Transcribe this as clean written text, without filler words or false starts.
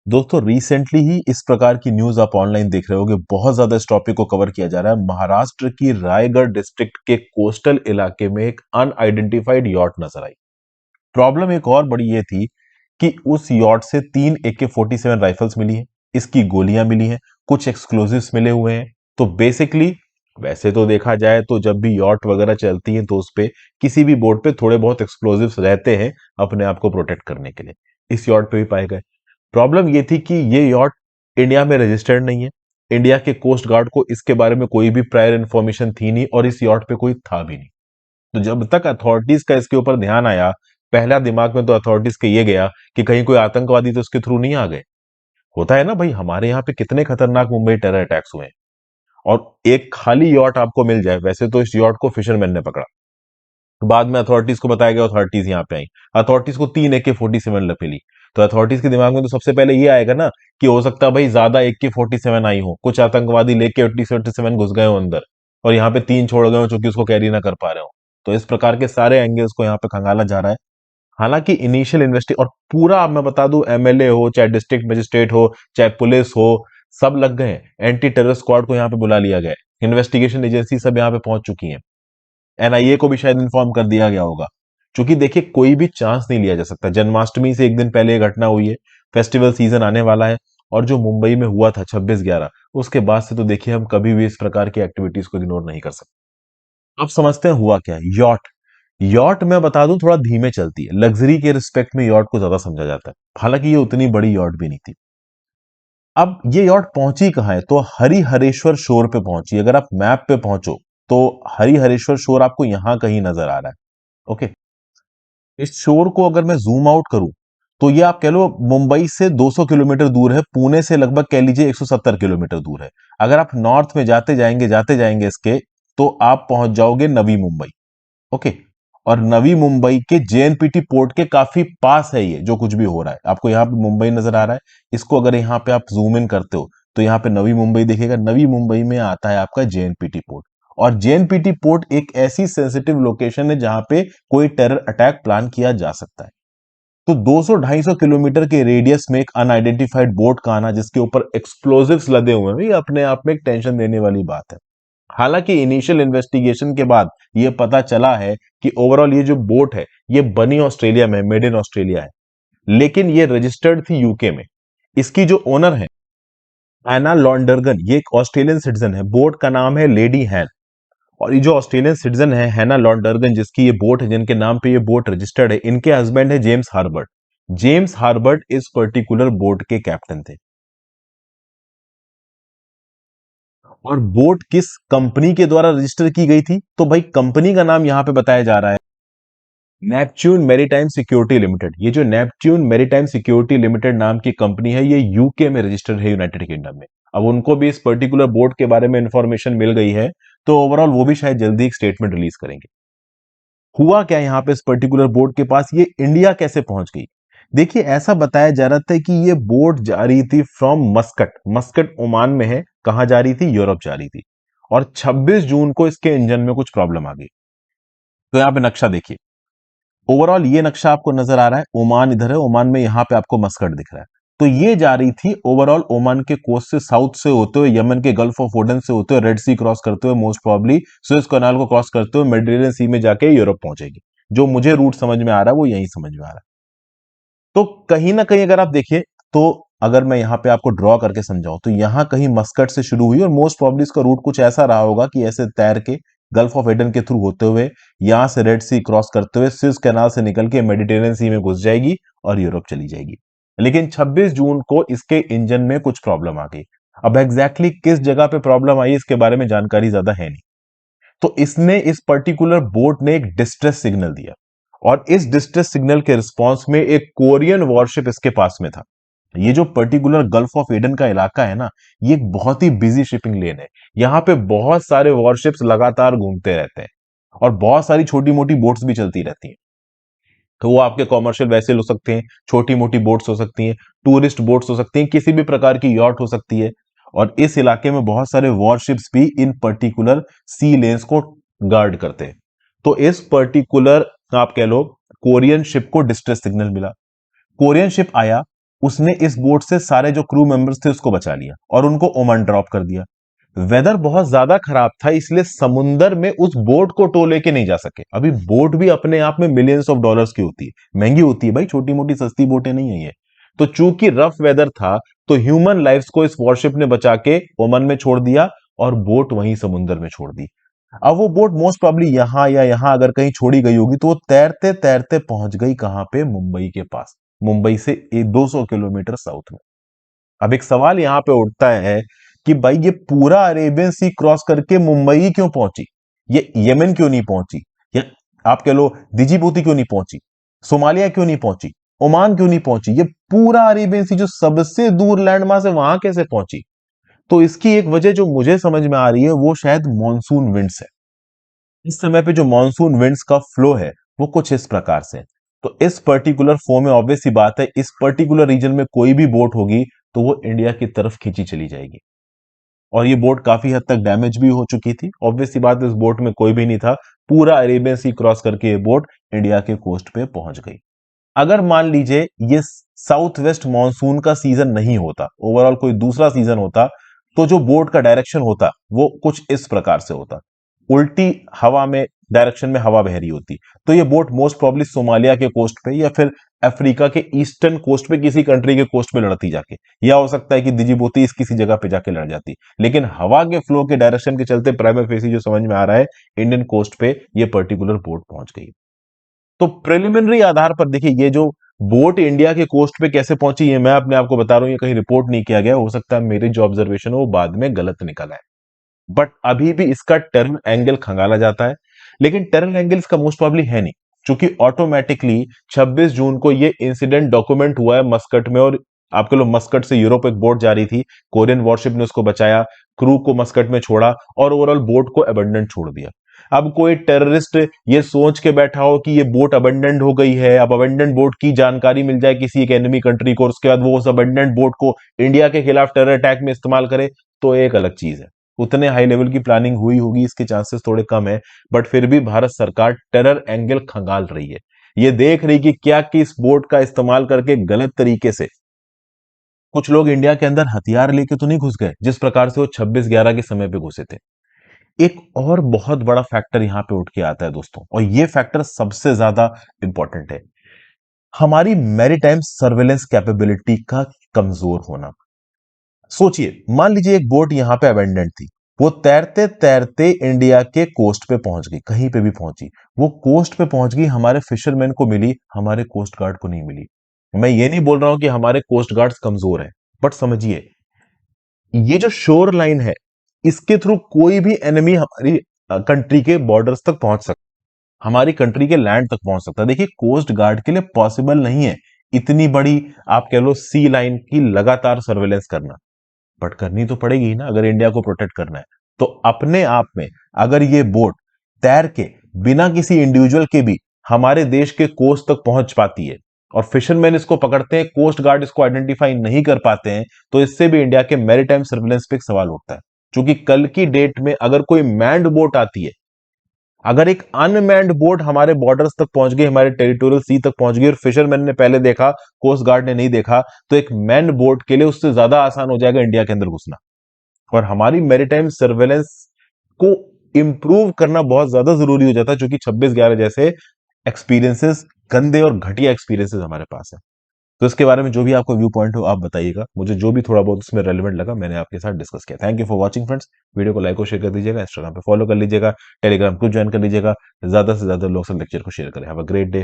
दोस्तों रिसेंटली ही इस प्रकार की न्यूज आप ऑनलाइन देख रहे होगे, बहुत ज्यादा इस टॉपिक को कवर किया जा रहा है। महाराष्ट्र की रायगढ़ डिस्ट्रिक्ट के कोस्टल इलाके में एक अनआइडेंटिफाइड यॉट नजर आई। प्रॉब्लम एक और बड़ी ये थी कि उस यॉट से 3 AK-47 राइफल्स मिली है, इसकी गोलियां मिली हैं, कुछ एक्सप्लोजिव्स मिले हुए हैं। तो बेसिकली वैसे तो देखा जाए तो जब भी यॉट वगैरह चलती है तो उस पे किसी भी बोट पे थोड़े बहुत एक्सप्लोजिव्स रहते हैं अपने आप को प्रोटेक्ट करने के लिए। इस यॉट पे भी पाए गए। प्रॉब्लम ये थी कि ये यॉट इंडिया में रजिस्टर्ड नहीं है। इंडिया के कोस्ट गार्ड को इसके बारे में कोई भी प्रायर इंफॉर्मेशन थी नहीं और इस यॉट पे कोई था भी नहीं। तो जब तक अथॉरिटीज का इसके ऊपर ध्यान आया, पहला दिमाग में तो अथॉरिटीज के ये गया कि कहीं कोई आतंकवादी तो इसके थ्रू नहीं आ गए। होता है ना भाई, हमारे यहाँ पे कितने खतरनाक मुंबई टेरर अटैक्स हुए हैं और एक खाली यॉट आपको मिल जाए। वैसे तो इस यॉट को फिशरमैन ने पकड़ा, बाद में अथॉरिटीज को बताया गया, अथॉरिटीज यहाँ पे आई। अथॉरिटीज को 3 AK-47 मिली। तो अथॉरिटीज के दिमाग में तो सबसे पहले ये आएगा ना कि हो सकता है भाई ज्यादा AK-47 आई हो, कुछ आतंकवादी लेके 47 घुस गए हो अंदर और यहाँ पे 3 छोड़ गए हो चूंकि उसको कैरी ना कर पा रहे हो। तो इस प्रकार के सारे एंगल्स को यहाँ पे खंगाला जा रहा है। हालांकि इनिशियल इन्वेस्टिग और पूरा, अब मैं बता दूं, MLA हो चाहे डिस्ट्रिक्ट मजिस्ट्रेट हो चाहे पुलिस हो, सब लग गए हैं। एंटी टेरर स्क्वाड को यहाँ पे बुला लिया गया है, इन्वेस्टिगेशन एजेंसी सब यहाँ पे पहुंच चुकी हैं। NIA को भी शायद इन्फॉर्म कर दिया गया होगा। क्योंकि देखिए कोई भी चांस नहीं लिया जा सकता। जन्माष्टमी से एक दिन पहले ये घटना हुई है, फेस्टिवल सीजन आने वाला है और जो मुंबई में हुआ था 26/11, उसके बाद से तो देखिए हम कभी भी इस प्रकार की एक्टिविटीज को इग्नोर नहीं कर सकते। अब समझते हैं हुआ क्या है। यॉट, यॉट मैं बता दूं थोड़ा धीमे चलती है। लग्जरी के रिस्पेक्ट में यॉट को ज्यादा समझा जाता है, हालांकि ये उतनी बड़ी यॉट भी नहीं थी। अब ये यॉट पहुंची कहां है, तो हरिहरेश्वर शोर पे पहुंची। अगर आप मैप पे पहुंचो तो हरिहरेश्वर शोर आपको यहां कहीं नजर आ रहा है। ओके, इस शोर को अगर मैं जूम आउट करूं तो ये आप कह लो मुंबई से 200 किलोमीटर दूर है, पुणे से लगभग कह लीजिए 170 किलोमीटर दूर है। अगर आप नॉर्थ में जाते जाएंगे इसके, तो आप पहुंच जाओगे नवी मुंबई। ओके, और नवी मुंबई के JNPT पोर्ट के काफी पास है ये जो कुछ भी हो रहा है। आपको यहाँ पे मुंबई नजर आ रहा है, इसको अगर यहाँ पे आप जूम इन करते हो तो यहाँ पे नवी मुंबई दिखेगा। नवी मुंबई में आता है आपका JNPT पोर्ट। और JNPT पोर्ट एक ऐसी सेंसिटिव लोकेशन है जहां पे कोई टेरर अटैक प्लान किया जा सकता है। तो 200-250 किलोमीटर के रेडियस में एक अनआइडेंटिफाइड बोट का आना जिसके ऊपर एक्सप्लोजिव्स लदे हुए हैं, ये अपने आप में एक टेंशन देने वाली बात है। हालांकि इनिशियल इन्वेस्टिगेशन के बाद यह पता चला है कि ओवरऑल ये जो बोट है ये बनी ऑस्ट्रेलिया में, मेड इन ऑस्ट्रेलिया है, लेकिन ये रजिस्टर्ड थी यूके में। इसकी जो ओनर है एना लॉन्डरगन, ये एक ऑस्ट्रेलियन सिटीजन है। बोट का नाम है लेडी हैन। और ये जो ऑस्ट्रेलियन सिटीजन है हैना लॉन्डरगन, जिसकी ये बोट है, जिनके नाम पे ये बोट रजिस्टर्ड है, इनके हस्बैंड है जेम्स हार्बर्ट। जेम्स हार्बर्ट इस पर्टिकुलर बोट के कैप्टन थे। और बोट किस कंपनी के द्वारा रजिस्टर की गई थी, तो भाई कंपनी का नाम यहां पे बताया जा रहा है नेपच्यून मैरीटाइम सिक्योरिटी लिमिटेड। ये जो नेपच्यून मैरीटाइम सिक्योरिटी लिमिटेड नाम की कंपनी है, ये यूके में रजिस्टर्ड है, यूनाइटेड किंगडम में। अब उनको भी इस पर्टिकुलर बोर्ड के बारे में इंफॉर्मेशन मिल गई है, तो ओवरऑल वो भी शायद जल्दी एक स्टेटमेंट रिलीज करेंगे। हुआ क्या यहां पे इस पर्टिकुलर बोर्ड के पास, ये इंडिया कैसे पहुंच गई। देखिए ऐसा बताया जा रहा था कि ये बोट जा रही थी फ्रॉम मस्कट। मस्कट ओमान में है। कहां जा रही थी, यूरोप जा रही थी। और 26 जून को इसके इंजन में कुछ प्रॉब्लम आ गई। तो यहां पे नक्शा देखिए, ओवरऑल ये नक्शा आपको नजर आ रहा है। ओमान इधर है, ओमान में यहां पे आपको मस्कट दिख रहा है। तो ये जा रही थी ओवरऑल ओमान के कोस्ट से, साउथ से होते हुए, यमन के गल्फ ऑफ ओडन से होते हुए, रेड सी क्रॉस करते हुए, मोस्ट प्रॉब्ली सुएज कैनाल को क्रॉस करते हुए मेडिटेरियन सी में जाके यूरोप पहुंचेगी। जो मुझे रूट समझ में आ रहा है वो यही समझ में आ रहा है। तो कहीं ना कहीं अगर आप देखिए, तो अगर मैं यहां पे आपको ड्रॉ करके समझाऊं तो यहां कहीं मस्कट से शुरू हुई और मोस्ट प्रॉब्ली इसका रूट कुछ ऐसा रहा होगा कि ऐसे तैर के गल्फ ऑफ एडन के थ्रू होते हुए, यहां से रेड सी क्रॉस करते हुए, स्विस कैनाल से निकल के मेडिटेरियन सी में घुस जाएगी और यूरोप चली जाएगी। लेकिन 26 जून को इसके इंजन में कुछ प्रॉब्लम आ गई। अब एग्जैक्टली किस जगह पे प्रॉब्लम आई इसके बारे में जानकारी ज्यादा है नहीं। तो इसने, इस पर्टिकुलर बोट ने एक डिस्ट्रेस सिग्नल दिया और इस डिस्ट्रेस सिग्नल के रिस्पॉन्स में एक कोरियन वॉरशिप इसके पास में था। ये जो पर्टिकुलर गल्फ ऑफ एडन का इलाका है ना, ये एक बहुत ही बिजी शिपिंग लेन है। यहां पे बहुत सारे वॉरशिप्स लगातार घूमते रहते हैं और बहुत सारी छोटी मोटी बोट्स भी चलती रहती हैं। तो वो आपके कॉमर्शियल वैसल हो सकते हैं, छोटी मोटी बोट्स हो सकती हैं, टूरिस्ट बोट्स हो सकती हैं, किसी भी प्रकार की यॉट हो सकती है। और इस इलाके में बहुत सारे वॉरशिप्स भी इन पर्टिकुलर सी लेन्स को गार्ड करते हैं। तो इस पर्टिकुलर, आप कह लो, कोरियन शिप को डिस्ट्रेस सिग्नल मिला। कोरियन शिप आया उसने इस बोट से सारे जो क्रू मेंबर्स थे उसको बचा लिया और उनको ओमान ड्रॉप कर दिया। वेदर बहुत ज्यादा खराब था, इसलिए समुंदर में उस बोट को टो लेके नहीं जा सके। अभी बोट भी अपने आप में मिलियंस ऑफ डॉलर्स की होती है, महंगी होती है भाई, छोटी मोटी सस्ती बोटें नहीं है ये। तो चूंकि रफ वेदर था, तो ह्यूमन लाइफ्स को इस वॉरशिप ने बचा के ओमान में छोड़ दिया और बोट वहीं समुंदर में छोड़ दी। अब वो बोट मोस्ट प्रॉब्ली यहां या यहां अगर कहीं छोड़ी गई होगी, तो वो तैरते तैरते पहुंच गई कहां पे, मुंबई के पास, मुंबई से 200 किलोमीटर साउथ में। अब एक सवाल यहां पे उठता है कि भाई ये पूरा अरेबियन सी क्रॉस करके मुंबई क्यों पहुंची, ये यमन क्यों नहीं पहुंची, या आप कह लो डिजिबूती क्यों नहीं पहुंची, सोमालिया क्यों नहीं पहुंची, ओमान क्यों नहीं पहुंची, ये पूरा अरेबियन सी जो सबसे दूर लैंड मास है वहां कैसे पहुंची? तो इसकी एक वजह जो मुझे समझ में आ रही है वो शायद मॉनसून विंड्स है। इस समय पे जो मॉनसून विंड्स का फ्लो है वो कुछ इस प्रकार से है। तो इस पर्टिकुलर फ्लो में ऑब्वियस सी बात है, इस पर्टिकुलर रीजन में कोई भी बोट होगी तो वो इंडिया की तरफ खींची चली जाएगी। और ये बोट काफी हद तक डैमेज भी हो चुकी थी। ऑब्वियस सी बात है, इस बोट में कोई भी नहीं था। पूरा अरेबियन सी क्रॉस करके ये बोट इंडिया के कोस्ट पे पहुंच गई। अगर मान लीजिए ये साउथ वेस्ट मानसून का सीजन नहीं होता, ओवरऑल कोई दूसरा सीजन होता, तो जो बोट का डायरेक्शन होता वो कुछ इस प्रकार से होता, उल्टी हवा में डायरेक्शन में हवा बह रही होती। तो ये बोट मोस्ट प्रॉब्ली सोमालिया के कोस्ट पे या फिर अफ्रीका के ईस्टर्न कोस्ट पे किसी कंट्री के कोस्ट पे लड़ती जाके, या हो सकता है कि डिजिबोती इस किसी जगह पे जाके लड़ जाती। लेकिन हवा के फ्लो के डायरेक्शन के चलते प्राइमा फेसी जो समझ में आ रहा है, इंडियन कोस्ट पे ये पर्टिकुलर बोट पहुंच गई। तो प्रिलिमिनरी आधार पर देखिए, ये जो बोट इंडिया के कोस्ट पे कैसे पहुंची, ये मैं अपने आपको बता रहा हूं, ये कहीं रिपोर्ट नहीं किया गया। हो सकता है मेरी जो ऑब्जर्वेशन है वो बाद में गलत निकला है, बट अभी भी इसका टर्न एंगल खंगाला जाता है। लेकिन टर्न एंगल इसका मोस्ट प्रॉब्ली है नहीं, क्योंकि ऑटोमेटिकली 26 जून को ये इंसिडेंट डॉक्यूमेंट हुआ है मस्कट में। और आपके लोग, मस्कट से यूरोप एक बोट जा रही थी, कोरियन वॉरशिप ने उसको बचाया, क्रू को मस्कट में छोड़ा और ओवरऑल बोट को अबंडन छोड़ दिया। अब कोई टेररिस्ट ये सोच के बैठा हो कि ये बोट अबंडेंड हो गई है, अब अबंडेंड बोट की जानकारी मिल जाए किसी एक एनिमी कंट्री को और उसके बाद वो उस अबंडेंड बोट को इंडिया के खिलाफ टेरर अटैक में इस्तेमाल करे, तो एक अलग चीज है। उतने हाई लेवल की प्लानिंग हुई होगी इसके चांसेस थोड़े कम है, बट फिर भी भारत सरकार टेरर एंगल खंगाल रही है। ये देख रही कि क्या कि इस बोट का इस्तेमाल करके गलत तरीके से कुछ लोग इंडिया के अंदर हथियार लेके तो नहीं घुस गए, जिस प्रकार से वो 26/11 के समय पे घुसे थे। एक और बहुत बड़ा फैक्टर यहां पे उठ के आता है दोस्तों, और ये फैक्टर सबसे ज्यादा इंपॉर्टेंट है, हमारी मैरीटाइम सर्वेलेंस कैपेबिलिटी का कमजोर होना। सोचिए, मान लीजिए एक बोट यहां पे अबेंडेंट थी, वो तैरते तैरते इंडिया के कोस्ट पे पहुंच गई, कहीं पे भी पहुंची, वो कोस्ट पे पहुंच गई, हमारे फिशरमैन को मिली, हमारे कोस्ट गार्ड को नहीं मिली। मैं ये नहीं बोल रहा हूं कि हमारे कोस्ट गार्ड्स कमजोर हैं, बट समझिए, ये जो शोर लाइन है, इसके थ्रू कोई भी एनिमी हमारी कंट्री के बॉर्डर्स तक पहुंच सकता, हमारी कंट्री के लैंड तक पहुंच सकता है। देखिए, कोस्ट गार्ड के लिए पॉसिबल नहीं है इतनी बड़ी, आप कह लो, सी लाइन की लगातार सर्वेलेंस करना, बट करनी तो पड़ेगी ही ना अगर इंडिया को प्रोटेक्ट करना है। तो अपने आप में अगर ये बोट तैर के बिना किसी इंडिविजुअल के भी हमारे देश के कोस्ट तक पहुंच पाती है और फिशरमैन इसको पकड़ते हैं, कोस्ट गार्ड इसको आइडेंटिफाई नहीं कर पाते हैं, तो इससे भी इंडिया के मैरीटाइम सर्वेलेंस पे एक सवाल उठता है। क्योंकि कल की डेट में अगर कोई मैंड बोट आती है, अगर एक अनमैंड बोट हमारे बॉर्डर्स तक पहुंच गई, हमारे टेरिटोरियल सी तक पहुंच गई और फिशरमैन ने पहले देखा, कोस्ट गार्ड ने नहीं देखा, तो एक मैंड बोट के लिए उससे ज्यादा आसान हो जाएगा इंडिया के अंदर घुसना। और हमारी मैरीटाइम सर्वेलेंस को इंप्रूव करना बहुत ज्यादा जरूरी हो जाता है, क्योंकि 26/11 जैसे एक्सपीरियंसेस, गंदे और घटिया एक्सपीरियंसेस हमारे पास है। तो इसके बारे में जो भी आपका व्यू पॉइंट हो आप बताइएगा, मुझे जो भी थोड़ा बहुत उसमें रेलिवेंट लगा मैंने आपके साथ डिस्कस किया। Thank you for watching friends, video को लाइक और शेयर कर दीजिएगा, इंस्टाग्राम पे फॉलो कर लीजिएगा, टेलीग्राम ग्रुप ज्वाइन कर लीजिएगा, ज्यादा से ज्यादा लोग सब लेक्चर को शेयर करें। Have a great day.